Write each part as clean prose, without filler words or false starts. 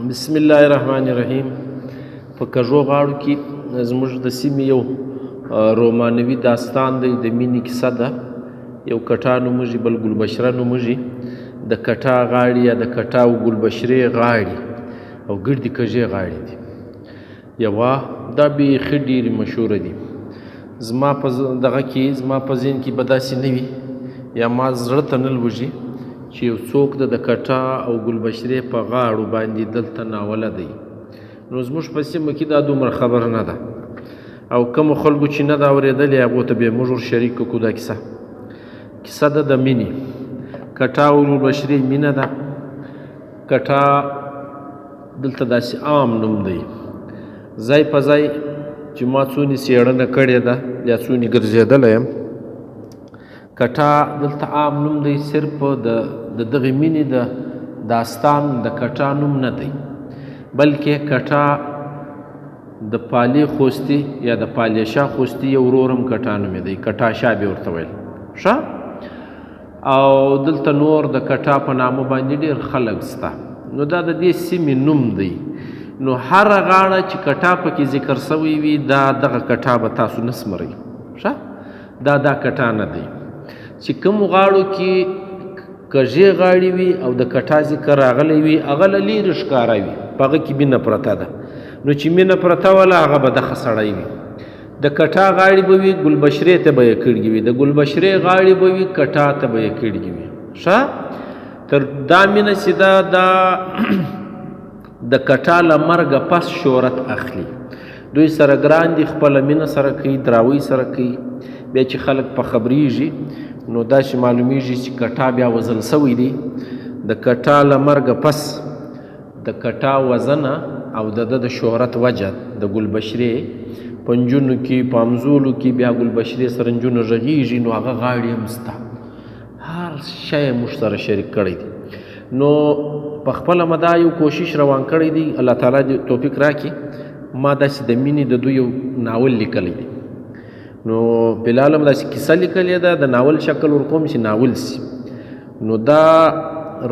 بسم الله الرحمن الرحیم. په کږو غاړو کې زموږ د سیمې یو رومانوي داستان دی، د مینې کیسه ده. یو کټا نومېږي، بل ګلبشره نومېږي. د کټا غاړې یا د کټا او ګلبشرې غاړې او ګردې کږې غاړې دي. یوه دا بیخي ډېرې مشهوره دي. زما په دغه کې زما په ذهن کې به داسې نه وي یا ما زړه ته نه لوږي چې یو څوک د کټا او ګلبشرې په غاړو باندې دلته ناوله دی. نو زموږ په سیمه کې دا دومره خبر نه ده، او کومو خلکو چې نه ده اورېدلې هغو ته به موږ ور شریک کړو. دا کیسه ده د مینې. کټا او ګلبشرې مینه ده. کټا دلته داسې عام نوم دی. ځای په ځای چې ما څونې څېړنه کړې ده یا څونې ګرځېدلی یم، کټا دلته عام نوم دی. صرف د دغې مینې د داستان د کټا نوم نه دی، بلکې کټا د پالې خوستي یا د پالې شاه خوستي یو ورور هم کټا نومې دی. کټا شاه به ورته ویل ښه. او دلته نور د کټا په نامه باندې ډېر خلک شته. نو دا د دې سیمې نوم دی. نو هره غاړه چې کټا پکې ذکر سوی وي، دا دغه کټا به تاسو نه سمرئ ښه. دا کټا نه دی. چې کوم غاړو کې کږې غاړې وي او د کټا ذکر راغلی وي، هغه له لرې ښکاره وي، په هغه کې مینه پرته ده. نو چې مینه پرته وله، هغه به دغه سړی وي. د کټا غاړې به وي، ګلبشرې ته به یې کړي وي. د ګلبشرې غاړې به وي، کټا ته به یې کړي وي ښه. تر دا مینه چې دا د کټا له مرګه پس شهرت اخلي. دوی سره ګران دي، خپله مینه سره کوي، دراوۍ سره کوي. بیا چې خلک په خبریږي، نو داسې معلومیږي چې کټا بیا وژل سوی دی. د کټا له مرګه پس د کټا وژنه او د شهرت وجه د ګلبشرې په نجونو کې، په همزولو کې بیا ګلبشرې سره نجونو غږېږي. نو هغه غاړې هم شته، هر شی یې موږ سره شریک کړی دی. نو په خپله مې دا یو کوشش روان کړی دی، الله تعالی دې توفیق راکړي. ما داسې د مینې د دوی یو ناول لیکلی دی. نو فلحال هم داسې کیسه لیکلې ده، د ناول شکل ورکوم چې ناول سي. نو دا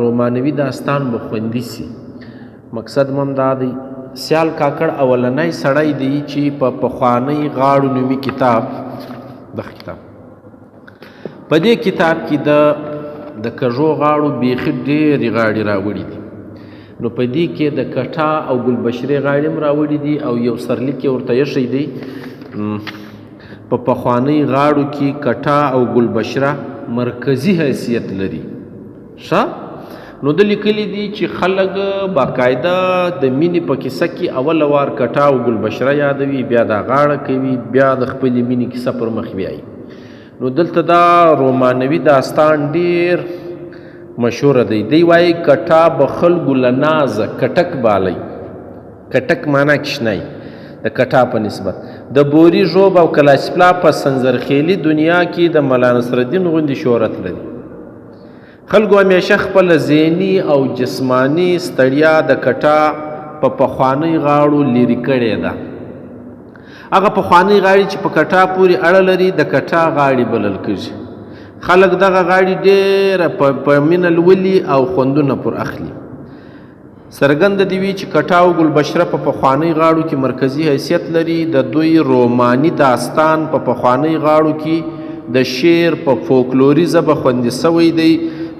رومانوي داستان به خوندي سي. مقصد مم دا دی، سیال کاکړ اولنی سړی دی چې په پخوانۍ غاړو نومي کتاب، دغه کتاب په دې کتاب کې د کږو غاړو بیخي ډېرې غاړې راوړي دي. نو په دې کې د کټا او ګلبشرې غاړې هم راوړي دي، او یو سرلیک یې ورته ایښی دی. په پخوانۍ غاړو کې کټا او ګلبشره مرکزي حیثیت لري ښه. نو د لیکلي دي چې خلک باقاعده د مینې په کیسه کې اول وار کټا او ګلبشره یادوي، بیا دا غاړه کوي، بیا د خپلې مینې کیسه پر مخ بیایي. نو دلته دا رومانوي داستان ډېر مشهوره دی. دی وایي کټا به خلکو له نازه کټک بالی. کټک معنا کشنی د کټا په نسبت. د بوري ژوب او کلاسپلا په سنځرخیلي دنیا کې د ملا نصرالدین غوندې شهرت لري. خلکو همیشه خپله ذهني او جسماني ستړیا د کټا په پخوانۍ غاړو لرې کړې ده. هغه پخوانۍ غاړې چې په کټا پورې اړه لري، د کټا غاړې بلل کېږي. خلک دغه غاړې ډېره په مینه لولي او خوندونه پر اخلي. څرګنده دې وي چې کټا او ګلبشره په پخوانۍ غاړو کې مرکزي حیثیت لري. د دوی روماني داستان په پخوانۍ غاړو کې د شعر په فولکلوري ژبه خوندي سوی دی.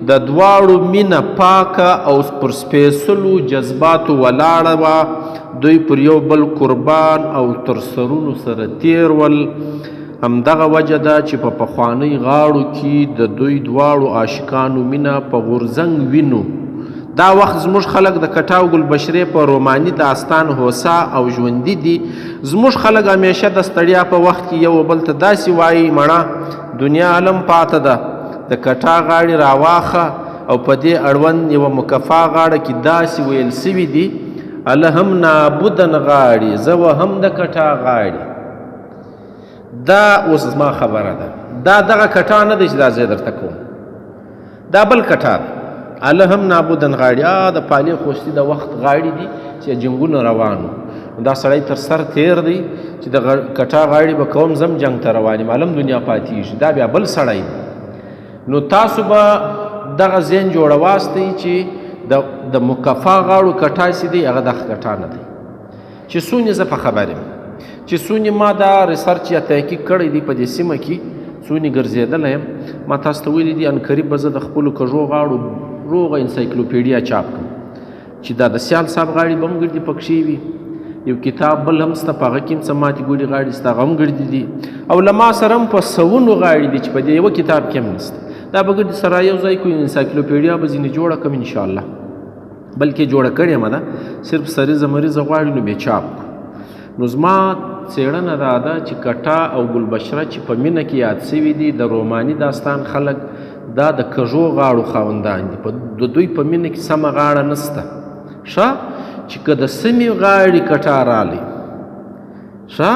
د دواړو مینه پاکه او پر سپېڅلو جذباتو ولاړه وه. دوی پر یو بل قربان او تر سرونو سره تیر ول. همدغه وجه ده چې په پخوانۍ غاړو کې د دوی دواړو عاشقانو مینه په غورځنګ وینو. دا وخت زموږ خلک د کټا او ګلبشرې په روماني داستان هوسا او ژوندي دي. زموږ خلک همیشه د ستړیا په وخت کې یو بل ته داسې وایي، مړه دنیا علم پاته ده، د کټا غاړې راواخه. او په دې اړوند یوه مکفا غاړه کې داسې ویل سوي دي، اله هم نابودن غاړې، زه وهم د کټا غاړې. دا اوس زما خبره ده، دا دغه کټا نه دی چې دا زه درته کوم، دا بل کټا ده. اله هم نابودن غاړې د پالې خوستي د وخت غاړې دي چې جنګونه روانو. دا سړی تر سر تیر دی چې د کټا غاړې به کوم زم جنګ ته روان یم، معلوم دنیا پاتېږي. دا بیا بل سړی دی. نو تاسو به دغه ذهن جوړواستئ چې د مکفا غاړو کټا چې دی هغه دغه کټا نه دی چې څونې زه په خبر یم چې څونې ما دا ریسرچ یا تحقیق کړی دی په دې سیمه کې څونې ګرځېدلی یم ما تاسو ته ویلي دي ان قریب به زه د خپلو کږو غاړو روغه انسایکلوپیډیا چاپ کړم چې دا د سیال صاحب غاړې به هم ګرځي پکښې وي یو کتاب بل هم سته په هغه کې هم څه ماتې ګوډې غاړې سته هغه هم ګرځي دي او له ما سره هم په سوونو غاړې دي چې په دې یوه کتاب کې هم نسته دا به ګرځي سره یو ځای کوي انسایکلوپیډیا به ځینې جوړه کړم انشاءالله بلکې جوړه کړې یم ده صرف سریزه مریضه غواړي نو بیا چاپ کړو نو زما څېړنه دا ده چې کټا او ګلبشره چې په مینه کې یاد سوي دي د روماني داستان خلک دا د کږو غاړو خاوندان دي د دوی په مینه کې سمه غاړه نسته ښه چې که د سمې غاړې کټا رالی ښه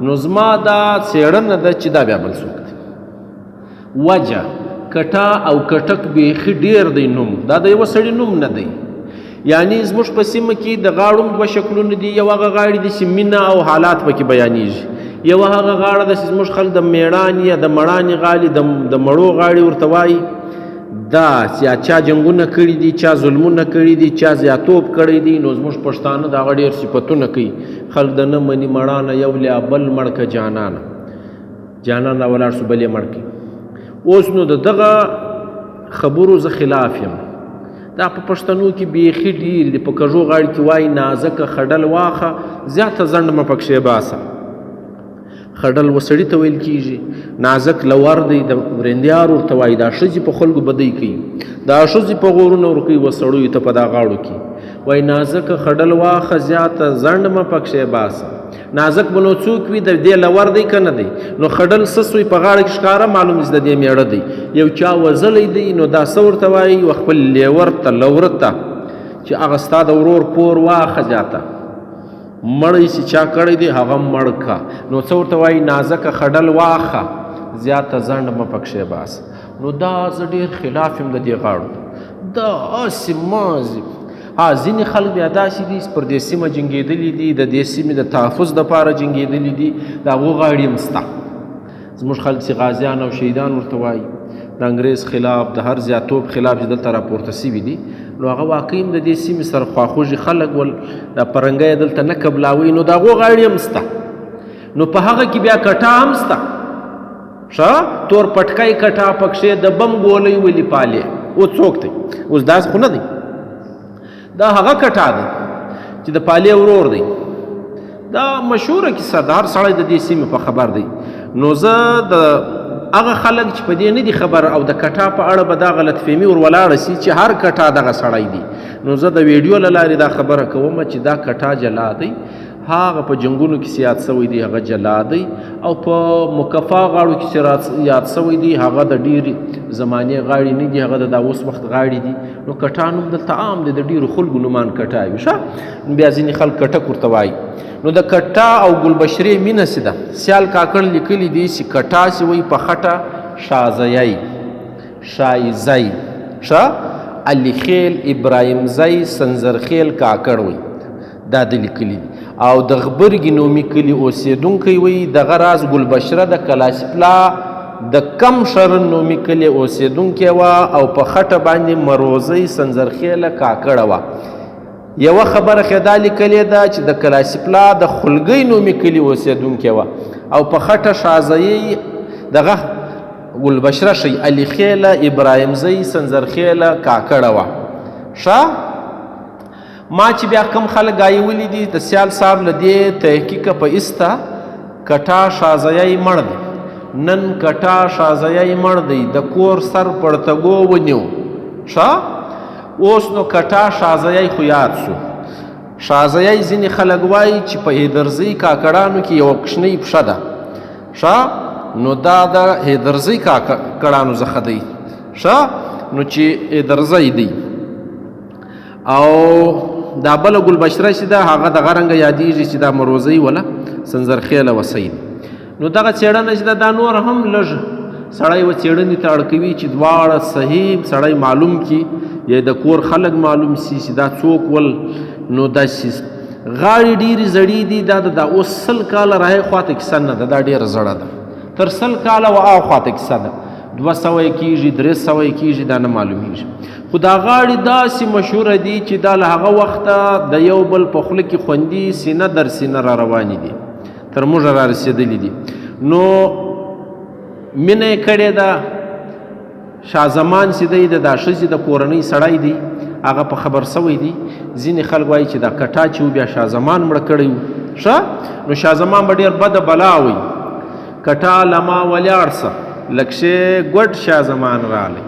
نو زما دا څېړنه ده چې دا بیا بل څوک دی وجه کټا او کټک بیخي ډېر دی نوم دا د یوه سړي نوم نه دی یعنی زموږ په سیمه کې د غاړو دوه شکلونه دي یو هغه غاړې دي چې مینه او حالات پکې بیانیږي یو هغه غاړه ده چې زموږ خلک د میړانې یا د مړانې غالي د مړو غاړې ورته وایي دا چې چا جنګونه کړي دي چا ظلمونه کړي دي چا زیاتوب کړی دي نو زموږ پښتانه د هغه ډېر صفتونه کوي خلک د نه مني مړانه یو لیا بل مړ که جانانه جانان راولاړ شو بل یې مړ کړي اوس نو د دغه خبرو زه خلاف یم دا په پښتنو کې بیخي ډېر دي په کږو غاړې کې وایي نازکه خډل واخه زیاته زنډ مه پکښې باسه خډل و سړي ته ویل کېږي نازک لور دی د ورندیار ورته وایي دا ښځې په خلکو بدۍ کوي دا ښځې په غورونه ورکوي و سړیو ته په دا غاړو کې وایي نازکه خډل واخه زیاته زنډ مه پکښې باسه نازک به نو څوک وي د دې لور دی که نه دی نو خډل څه سوی په غاړه کې ښکاره معلوم چې د دې میړه دی یو چا وزلی دی نو دا څه ورته وایي و خپل لیور ته لوره ته چې هغه ستا د ورور پور واخه زیاته مړی چې چا کړی دی هغه مړ که نو څه ورته وایي نازکه خډل واخه زیاته زنډ مه پکښې باسه نو دا زه ډېر خلاف یم د دې غاړو دا هسې مازې ځینې خلک بیا داسې دي پر دې سیمه جنګېدلي دي د دې سیمې د تحفظ دپاره جنګېدلي دي د هغو غاړې هم شته زموږ خلک چې غازیان او شهیدان ورته وایي د انګریز خلاف د هر زیاتوب خلاف چې دلته راپورته سوي دي نو هغه واقعي هم د دې سیمې سره خواخوږي خلک ول دا پرنګی دلته نه قبلاوي نو د هغو غاړې هم شته نو په هغه کې بیا کټا هم شته ښه تور پټکی کټا پکښې د بم ګولۍ ولي پالې او څوک دی اوس داسې خو نه دی دا هغه کټا دی چې د پالې ورور دی دا مشهوره کیسه د هر سړی د دې سیمې په خبر دی نو زه د هغه خلک چې په دې نه دي خبر او د کټا په اړه به دا غلط فهمي ور ولاړه سي چې هر کټا دغه سړی دی نو زه د ویډیو له لارې دا خبره کوم چې دا کټا جلا دی هغه په جنګونو کې یاد سوی دی هغه جلا دی او په مکفا غاړو کې یاد سوی دی هغه د ډېرې زمانې غاړې نه دي هغه د دا اوس وخت غاړې دي نو کټا نوم دلته عام دی د ډېرو خلکو نومان کټا وي ښه بیا ځینې خلک کټک ورته وایي نو د کټا او ګلبشرې مینه څه ده سیال کاکړ لیکلي دي چې کټا چې وایي په خټه شازیی شایزی ښه علي خیل ابراهیم زی سنځرخیل کاکړ وایي دا د لیکلي دي او د غبرګي نومي کلي اوسېدونکی وایي دغه راز ګلبشره د کلاسپلا د کم شرن نومي کلي اوسېدونکې وه او په خټه باندې مروزۍ سنځرخیله کاکړه وه یوه خبره خې دا لیکلې ده چې د کلاسپلا د خلګۍ نومي کلي اوسېدونکې وه او په خټه شازیي دغه ګلبشره شي علي خیله ابراهیم زی سنځرخیله کاکړه وه ښه ما چې بیا کم خلک غایولي دي د سیال صاحب له دې تحقیقه په ایسته کټا شازیی مړ دی نن کټا شازیی مړ دی د کور سر پړتګو ونیو ښه اوس نو کټا شازیی خو یاد شو شازیی ځینې خلک وایي چې په هیدرزۍ کاکړانو کې یوه کوچنۍ پښه ده ښه نو دا د هیدرزۍ کاکړانو څخه دی ښه نو چې هیدرزۍ دی او دا بله ګلبشره چې ده هغه دغه رنګه یادېږي چې دا مروزۍ وله سنځرخیله وسۍ ده نو دغه څېړنه چې ده دا نور هم لږ سړی و څېړنې ته اړ کوي چې دواړه صحیح سړی معلوم کړي یا د کور خلک معلوم سي چې دا څوک ول نو داسې غاړې ډېرې زړې دي دا د اوس 100 کاله راهی خواته کیسه نه ده دا ډېره زړه ده تر 100 کاله و خواته کیسه ده 200 یې کېږي 300 یې کېږي دا نه معلومیږي خو دا غاړې داسې مشهوره دي چې دا له هغه وخته د یو بل په خوله کې خوندي سینه در سینه را روانې دي تر موږ را رسېدلي دي نو مینه یې کړې ده شاه زمان چې دی د دا ښځې د کورنۍ سړی دی هغه په خبر سوی دی ځینې خلک وایي چې دا کټا چې و بیا شاه زمان مړه کړی و ښه نو شاه زمان به ډېر بده بلا وي کټا لما ولاړ سه لکشې ګوډ شاه زمان رالی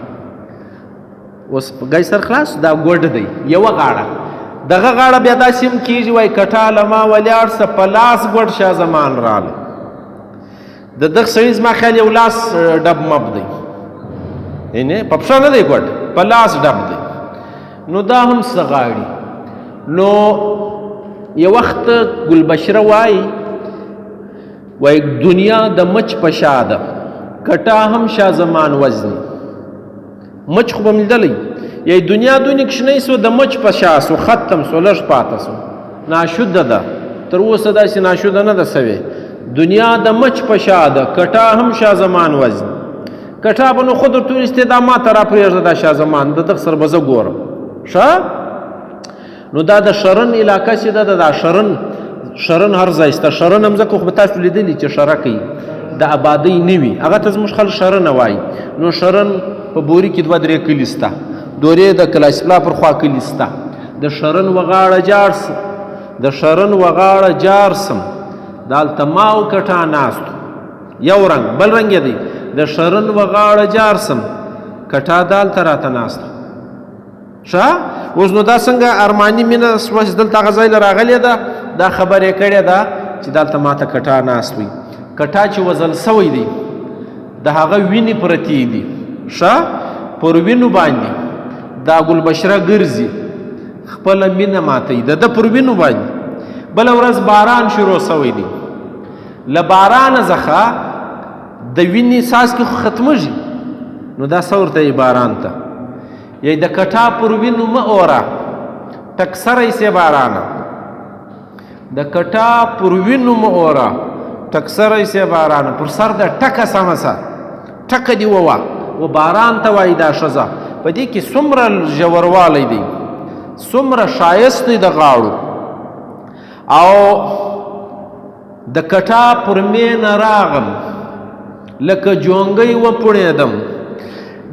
اوس ګای سر خلاص دا ګوډ دی یوه غاړه دغه غاړه بیا داسې هم کېږي وایي کټا لما ولاړ سه په لاس ګوډ شاه زمان رالی د دغه سړي زما خیال یو لاس ډب مب دی یعنې په پښه نه دی ګوډ په لاس ډب دی نو دا هم څه غاړي نو یو وخت ګلبشره وایي دنیا د مچ په شا ده کټا هم شاه زمان وزني مچ خو به ملیدلی یی دنیا دونې کښنی سو د مچ په شا سو ختم سو لږ پاته سو ناشده ده تر اوسه داسې ناشده نه ده سوې دنیا د مچ په شا ده کټا هم شاه زمان وزني کټا به نو خود ورته ویستې دا ما ته راپرېږده دا شاه زمان د دغه سره به زه ګورم ښه نو دا د شرن علاقه چې ده دا شرن هر ځای شته شرن هم ځکه خو به تاسو لیدلي چې شره کوي د آبادۍ نه وي هغه ته زموږ خلک شرنه وایي نو شرن په بوري کې 2-3 کلي شته دورې د کلاسپلا پر خوا کلي شته د شرن وغاړه جار سم د هلته ما او کټا ناستو یو رنګ بل رنګ یې دی د شرن وغاړه جار سم کټا د هلته راته ناستو ښه اوس نو دا څنګه ارماني مینه شوه چې دلته هغه ځای له راغلې ده دا خبره یې کړې ده چې دلته ماته کټا ناست وي کټا چې وزل سوی دی د هغه وینې پرتې دي ښه پر وینو باندې دا ګلبشره ګرځي خپله مینه ماتوي د ده پر وینو باندې بله ورځ باران شروع سوی دی له بارانه څخه د وینې څاڅکي خو ختمېږي نو دا څه ورته یي باران ته یی د کټا پر وینو مه اوره ټک سری سې بارانه د کټا پر وینو مه اوره ټک سری سې بارانه پر سر د ټکه سمه سه ټکه دې ووه و باران ته وایي دا ښځه په دې کې څومره ژوروالی دی څومره ښایست دی د غاړو او د کټا پر مینه راغم لکه جونګی وپړېدم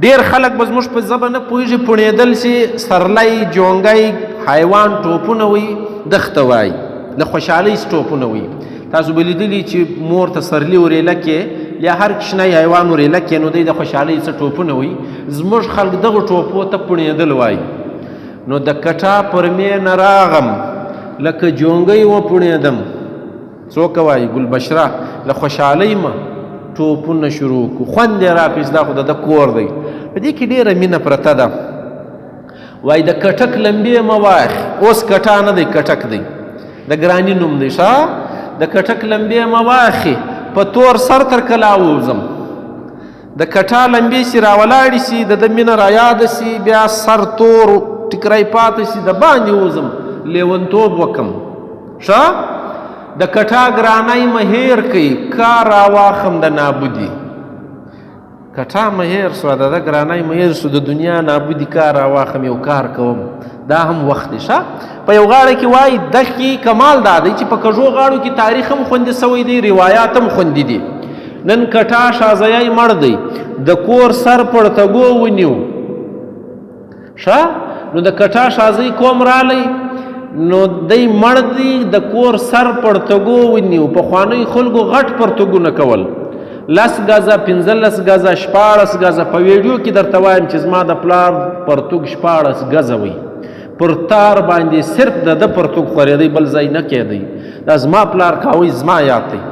ډېر خلک به زموږ په ژبه نه پوهېږي پړېدل چې سرلی جونګی حیوان ټوپونه وي دښته وایي د خوشحالۍ ټوپونه وي تاسو به لیدلي چې مور ته سرلي ورېله کې یا هر کښنی حیوان ورېله کې نو دی د خوشحالۍ څه ټوپونه وي زموږ خلک دغو ټوپو ته پړېدل وایي نو د کټا پر مینه راغم لکه جونګی وپړېدم څوک وایي ګلبشره له خوشحالۍ مه ټوپونه شروع کړو خوند یې راکړي دا خو د ده کور دی په دې کې ډېره مینه پرته ده وایي د کټک لمبې مه واخې اوس کټا نه دی کټک دی د ګراني نوم دی ښه د کټک لمبې مه واخې په تور سر تر کلا ووځم د کټا لمبې چې راولاړې شي د ده مینه رایاده شي بیا سر تور ټیکری پاته شي د باندې ووځم لیونتوب وکم ښه د کټا ګرانی مهیر کوي کار راواخم د نابودي کټا مهیر سو د ګرانی مهیر سو د دنیا نابودي کار راواخم یو کار کوم دا هم وخت دی ښه په یو غاړه کې وایي دښې کمال دا دی چې په کږو غاړو کې تاریخ هم خوندي سوی دی روایات هم خوندي دي نن کټا شازیای مړ دی د کور سر پړتګو ونیو ښه نو د کټا شازی کوم رالی نو دی مړ دی د کور سر پړتګو ونیو پخوانیو خلکو غټ پرتګونه کول 10 غزه 15 غزه 14 غزه په ویډیو کې درته وایم چې زما د پلار پرتګ 14 غزه وي پر تار باندې صرف د پرتګ خورېدی بل ځای نه کېدی دا زما پلار کاوی زما یاد دی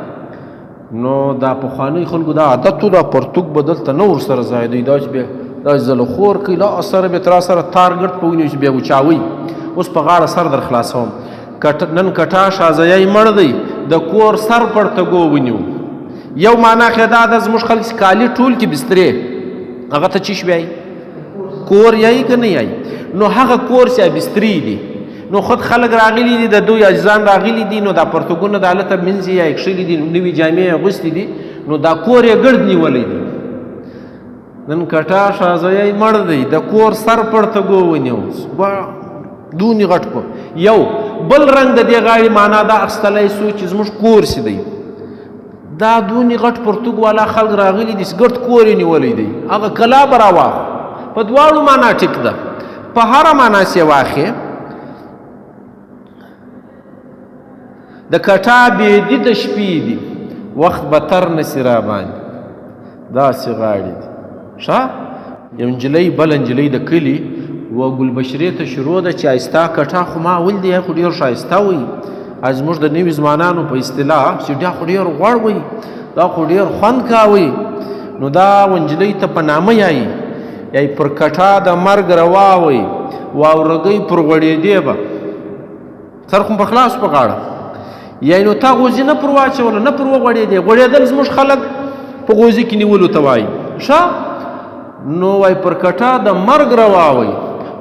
نو دا پخوانیو خلکو دا عادت و دا پرتګ به دلته نه ورسره ځای دی دا چې بیا دا زلخور کوي لا سره به تر سره تار ګرد په ونیو چې بیا وچاوي اوس په غاړه سر در خلاصوم نن کټا شازیای مړ دی د کور سر پړتګو ونیو یو معنا خې دا د زموږ خلک کالي ټول کې بسترې هغه ته چی شوی کور یای که نه یای نو هغه کور چې بسترې دي نو خود خلک راغلي دي د دوی اجزان راغلي دي نو دا پرتګونه د هلته منځ یې ایښلي دي نوي جامې یې اغوستې دي نو دا کور یې ګرد نیولی دی نن کټا شازوی مړ دی د کور سر پړته ګو ونیو دونی غټ کو یو بل رنګ د دې غاړې معنا دا اخستلی سو چې زموږ کور سي دی دا دونی غټ پرتوګ والا خلک راغلي دي ګټ کور یې نیولی دی هغه کلا به راواخو په دواړو معنا ټیک ده په هره معنا سې واخې د کټا بېدي د شپې دي وخت به تر نسي را باندې داسې غاړې دي ښه یو نجلۍ بله نجلۍ د کلي و ګلبشرې ته شروع ده چې آیسته کټا خو ما ولدی خو ډېر ښایسته وي زموږ د نوي ځوانانو په اصطلاح چې دا خو ډېر غوړ وي دا خو ډېر خوند کوي نو دا نجلۍ ته په نامه یایي یای پر کټا د مرګ روا وي واورګۍ پر غوړېدې به سر خو په خلاص په غاړه یای نو تا غوزي نه پر واچوله نه پر وغوړېدې غوړېدل زموږ خلک په غوزي کې نیولو ته وایي ښه نو وای پر کټا د مرګ روا وي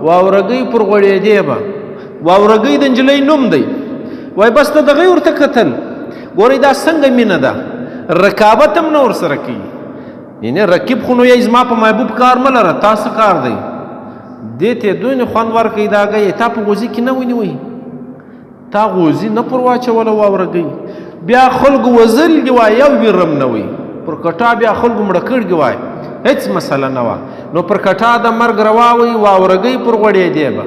واورګۍ پر غوړېدې به واورګۍ د نجلۍ نوم دی وای بس ته دغې ورته کتل ګورئ دا څنګه مینه ده رقابت هم نه ورسره کوي یعنې رقیب خو نو یې زما په محبوب کار مه لره تا څه کار دی دې ته دونې خوند ورکوي دا ګۍ تا په غوزي کې نه ونیوئ تا غوزي نه پر واچوله واورګۍ بیا خلکو وزلګي وای یو ویرم نه وي پر کټا بیا خلکو مړه کړګي وای هیڅ مسله نه وه نو پر کټا د مرګ روا وي واورګۍ پر غوړېدې به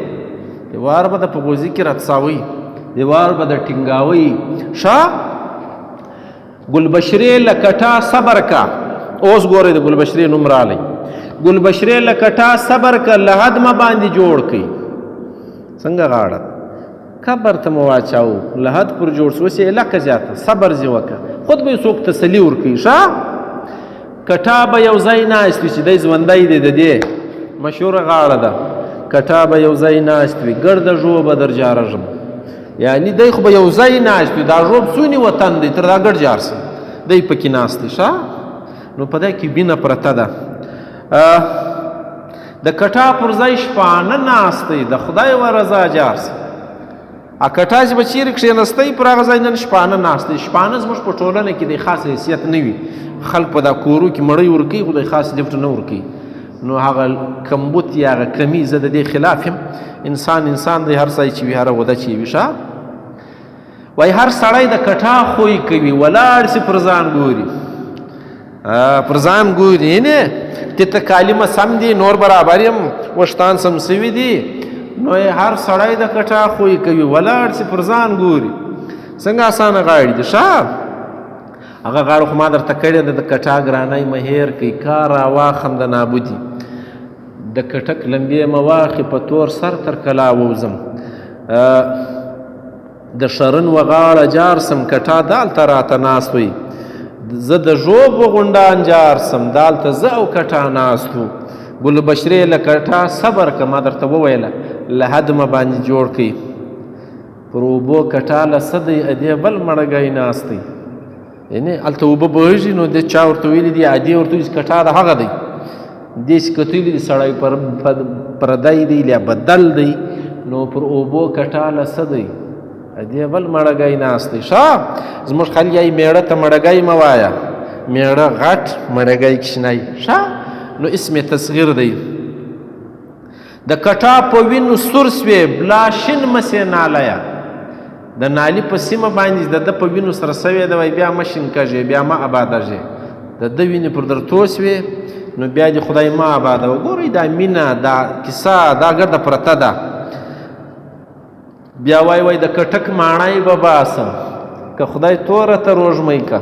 دیوار به د په غوزي کې رڅاوي دیوار به د ټینګاوي ښه ګلبشرې له کټا صبر کا اوس ګورئ د ګلبشرې نوم رالی ګلبشرې له کټا صبر کا له حدمه باندې جوړ کړي څنګه غاړه قبر ته مو واچاو له حد پر جوړ سو اوس یې لکه زیاته صبر زې وکړه خود به یې څوک تسلي ورکوي ښه کټا به یو ځای ناست وي چې دی ژوندی دی د دې مشهوره غاړه ده کټا به یو ځای ناست وي ګرده ژو به در جارژم یعنی دی خو به یو ځای ناست وي دا ژوب څونې وطن دی تر دا ګډ جار سي دی پکې ناست دی ښه نو په دې کې بینه پرته ده د کټا پر ځای شپانه ناست دی د خدای و رضا جار سي کټا چې به چیرې کښېنستی پر هغه ځای نن شپانه ناست دی شپانه زموږ په ټولنه کې د خاص حیثیت نه وي خلک په دا کورو کې مړی ورکوي خو د خاص لفټ نه ورکوي نو هغه کمبود یا هغه کمی زه د دې خلاف یم انسان دی هر ځای چې وي هره وده چې وي ښه وایي هر سړی د کټا خوی کوي ولاړ سي پر ځان ګوري پر ځان ګوري نه ته کلمه سم دي نور برابر یم وشتان سم سوي دي نو هر سړی د کټا خوی کوي ولاړ سي پر ځان ګوري څنګه اسانه غاړي دي ښه هغه غاړه خو ما درته کړې ده د کټا ګرانۍ مه هېر کوي کار راواخم د نابودي د کټک لمبې مه واخې په تور سر تر کلا ووځم د شرن و غاړه جار سم کټا دالته راته ناست وي زه د ژوب و غونډان جار سم دالته زه او کټا ناست وو ګلبشرې له کټا صبر که ما درته وویله له حدمه باندې جوړ کړي پر اوبو کټا له څه دی ادې بل مړګی ناست دی یعنې هلته اوبه بهیږي نو د چا ورته ویلي دي ادې ورته وایي چې کټا د هغه دی داسې کتلي دي سړی پردی دی یا بدل دی نو پر اوبو کټا له څه دی ادې بل مړګی ناست دی ښه زموږ خلک یایي میړه ته مړګی مه وایه میړه غټ مړګی کښینی ښه نو اسم تصغیر دی د کټا په وینو سور سوې بلاشین مسې نالیه د نالي په سیمه باندې د ده په وینو سره سوې ده وایي بیا مه شینکږې بیا مه ابادږې د ده وینې پر در توسوې نو بیا دې خدای مه ابادوه ګورئ دا مینه دا کیسه دا ګرده پرته ده بیا وای د کټک ماڼۍ به باسم که خدای توره ته روژمۍ که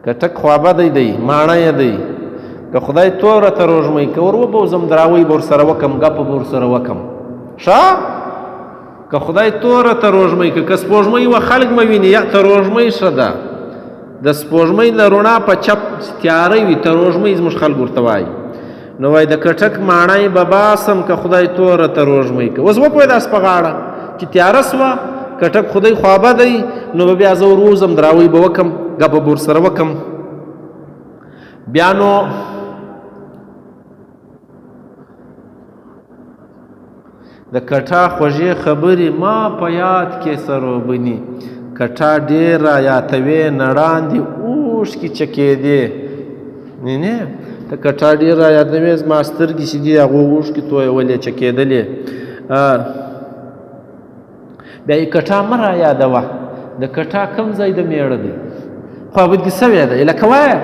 کټک خوابدی دی ماڼۍ دی که خدای توره ته روژمۍ که ور وبوځم دراوۍ به ورسره وکم ګپه به ورسره وکم ښه که خدای توره ته روژمۍ که سپوږمۍ و خلک مه ویني یا ته روژمۍ ښه ده د سپوږمۍ له رڼا په چپ تیاری وي ته روژمۍ زموږ خلک ورته وایي نو وایي د کټک ماڼۍ به باسم که خدای توره ته روژمۍ که اوس وپوهېداست په غاړه چې تیاره سوه کټک خدای خوابه دی نو به بیا زه ور ووځم دراوۍ به وکم ګپه به ورسره وکم بیا نو د کټا خوږې خبرې ما په یاد کې سروبني کټا ډېر را یاتوې نړاندې اوښکې چکېدې نه د کټا ډېر را یادوي زما سترګې چې دي هغو اوښکې تویولې چکېدلې. بیا یې کټا مه را یادوه، د کټا کوم ځای د میړه دی؟ خوابدګي سوې ده لکه وایه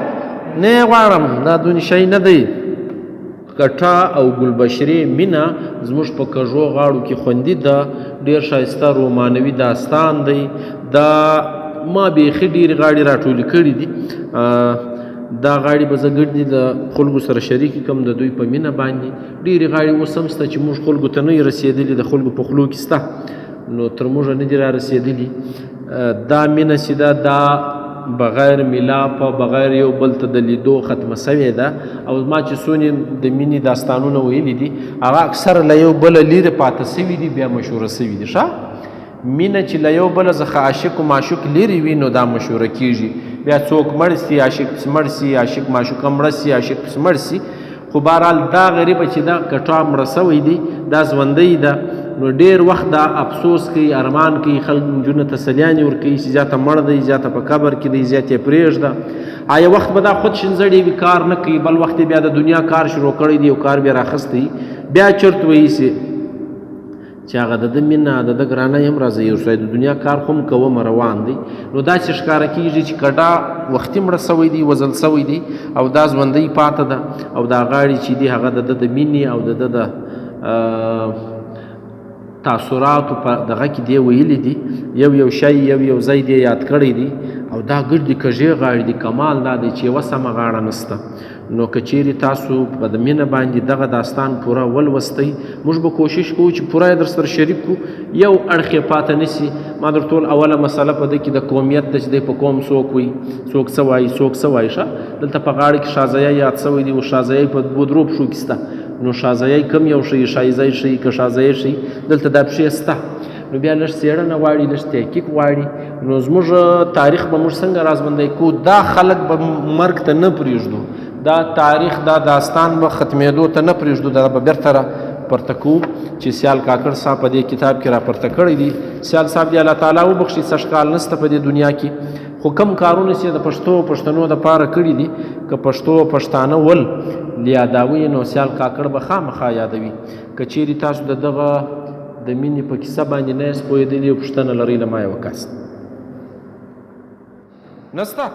نه یې غواړم، دا دونې شی نه دی. کټا او ګلبشرې مینه زموږ په کږو غاړو کې خوندي ده. ډېر ښایسته رومانوي داستان دی. دا ما بیخي ډېرې غاړې راټولې کړي دي. دا غاړې به زه ګډې د خلکو سره شریکې کړم د دوی په مینه باندې. ډېرې غاړې اوس هم شته چې موږ خلکو ته نه یې رسېدلي، د خلکو په خولو کې شته، نو تر موږه نه دي را رسېدلي. دا مینه چې ده دا بغیر میلاپه، بغیر یو بل ته د لیدو ختمه سوې ده. او ما چې څونې د مینې داستانونه ویلي دي هغه اکثره له یو بله لرې پاته سوي دي، بیا مشهوره سوي دي. ښه مینه چې له یو بله څخه عاشق و معشوق لرې وي نو دا مشهوره کېږي. بیا څوک مړ سي، عاشق پسې مړ سي، عاشق معشوقه مړه سي، عاشق پسې مړ سي. خو بهرحال دا غریبه چې دا کټا مړه سوی دی دا ژوندی ده، نو ډېر وخت دا افسوس کوي، ارمان کوي، خلک نجونو ته سلیانې ورکوي چې زیاته مړ دی، زیاته په قبر کې دی، زیات یې پرېږده. یو وخت به دا خود شنځړې وي، کار نه کوي، بل وخت بیا د دنیا کار شروع کړی دی او کار بیا راخستی، بیا چرت وایي چې هغه د ده مینه د ده ګرانه هم راځي یو ځای د دنیا کار خو هم کوم روان دی. نو داسې ښکاره کېږي چې کډا وختي مړه سوی دی، وژل سوی دی او دا ژوندی پاته ده. او دا غاړې چې دي هغه د ده د مینې او د ده د تاثراتو په دغه کې دی ویلي دي، یو شی یو ځای دی یاد کړی دی. او دا ګردې کږې غاړې دي. کمال دا دی چې یوه سمه غاړه نشته. نو که چیرې تاسو په د مینه باندې دغه داستان پوره ولوستی، موږ به کوشش کوو چې پوره یې در سره شریک کړو، یو اړخ یې پاته نسي. ما در ټول اوله مسله په ده کې د قومیت ده چې دی په قوم څوک وي، څوک څه وایي، څوک څه وایي. ښه دلته په غاړه کې شازیه یاد سوی دی، او شازیه په دوو درو پښو کې شته. نو شازیه کم یو ښیي، شایزی ښیي که شازیه ښیي، دلته دا پښې شته. نو بیا لږ څېړنه غواړي، لږ تحقیق غواړي. نو زموږ تاریخ به موږ څنګه رازبندی کوو؟ دا خلک به مرګ ته نه پرېږدو، دا تاریخ دا داستان به ختمېدو ته نه پرېږدو، دا به بیرته را پرته کوو چې سیال کاکړ صاحب په دې کتاب کې را پرته کړی دي. سیال صاحب دې الله تعالی وبخښي، څه ښکال نشته په دې دنیا کې، خو کم کارونه چې د پښتو او پښتنو دپاره کړي دي، که پښتو او پښتانه ول یادوي نو سیال کاکړ به خامخا یادوي. که چیرې تاسو د دغه د مینې په کیسه باندې نه یاست پوهېدلي او پوښتنه لرئ له ما یې وکاست. نسته